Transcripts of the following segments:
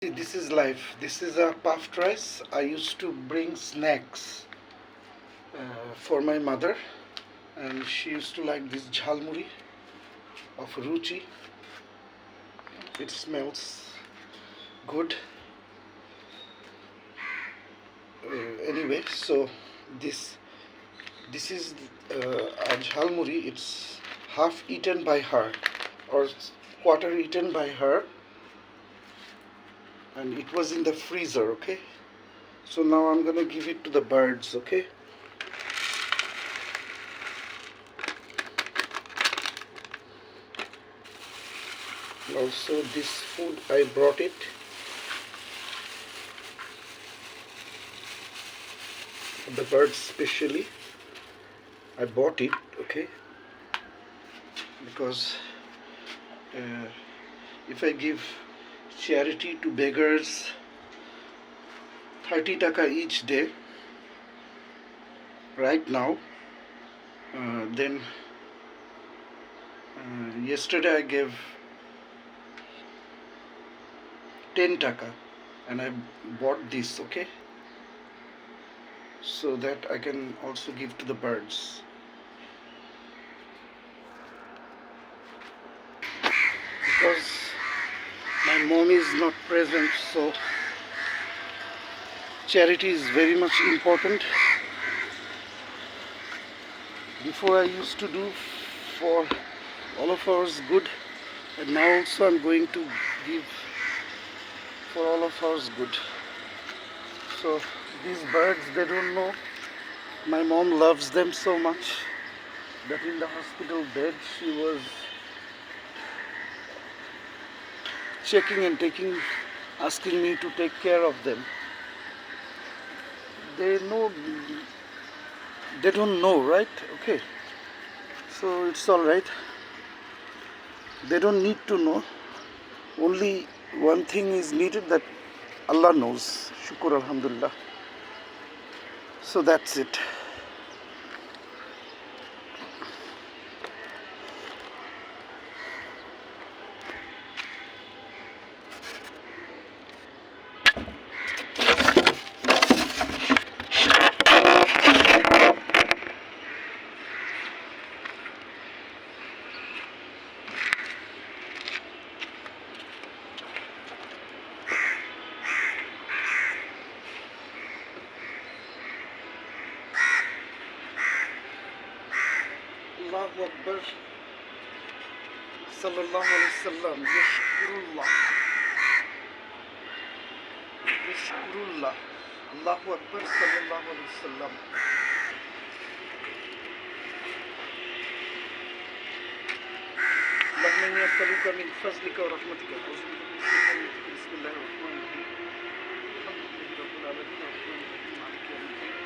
See, this is life. This is a puffed rice. I used to bring snacks for my mother, and she used to like this jhalmuri of Ruchi. It smells good. Anyway, so this this is a jhalmuri. It's half eaten by her, or quarter eaten by her, and it was in the freezer. Okay, so now I'm gonna give it to the birds. Okay. Also, this food I brought it. The birds specially. I bought it, okay, because uh, if I give charity to beggars 30 taka each day right now, then yesterday I gave 10 taka and I bought this, okay, so that I can also give to the birds. Because my mom is not present, so charity is very much important. Before I used to do for all of ours good, and now also I'm going to give for all of ours good. So these birds, they don't know my mom loves them so much that in the hospital bed she was checking and asking me to take care of them. They know, they don't know, right? Okay, so it's all right. They don't need to know. Only one thing is needed, that Allah knows. Shukr Alhamdulillah. So that's it. Allahu Akbar. Sallallahu Alaihi Wasallam. Yashkurullah. Yashkurullah. Allahu Akbar. Sallallahu Alaihi Wasallam. اللهم إني أسألك من فضلك ورحمتك. بسم الله الرحمن الرحيم. الحمد لله رب العالمين الرحمن الرحيم مالك يوم الدين.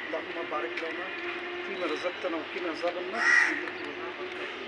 اللهم بارك لنا فيما رزقتنا وقنا عذاب النار. بسم الله الرحمن الرحيم.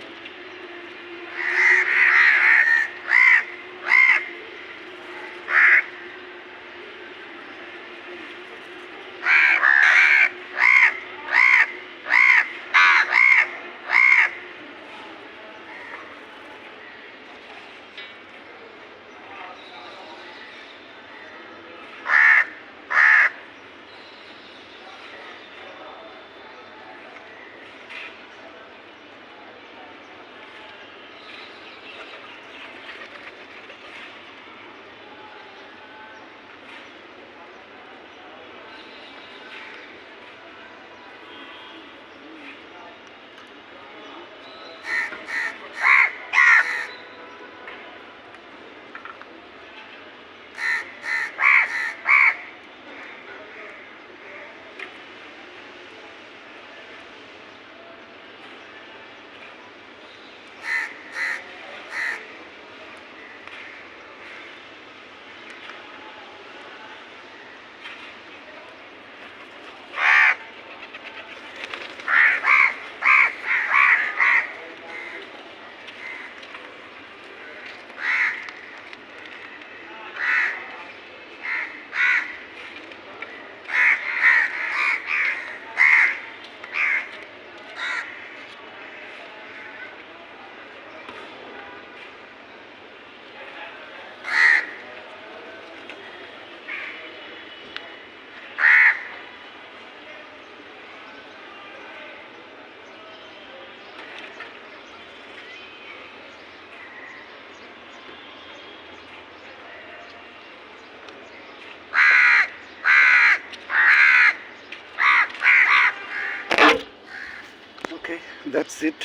that's it.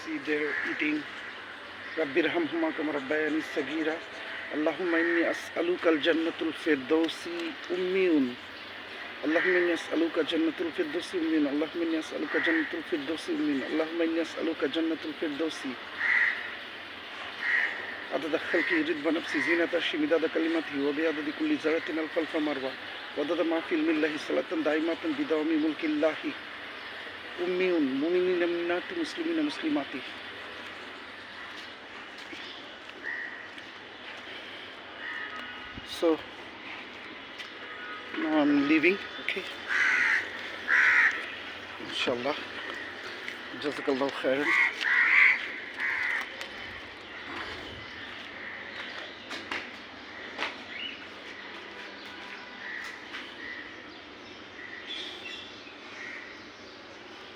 See, they're eating. Rabbi Rahamhuma kama rabbayani sagira. Allahumma inni as'aluka al-jannatul firdausi ummiyun. Allahumma inni as'aluka jannatul firdausi ummiyun. Allahumma inni as'aluka jannatul firdausi ummiyun. Allahumma inni as'aluka jannatul firdausi. عدد خلقه رضا نفسي زينة عرشه مداد كلمته وبعدد كل ذرة ألف ألف مرة وعدد ما في علم الله صلاة دائمة بدوام ملك الله أمي مؤمنين مؤمنات مسلمين مسلمات. So now I'm leaving. Okay, inshallah. Jazakallahu khairan.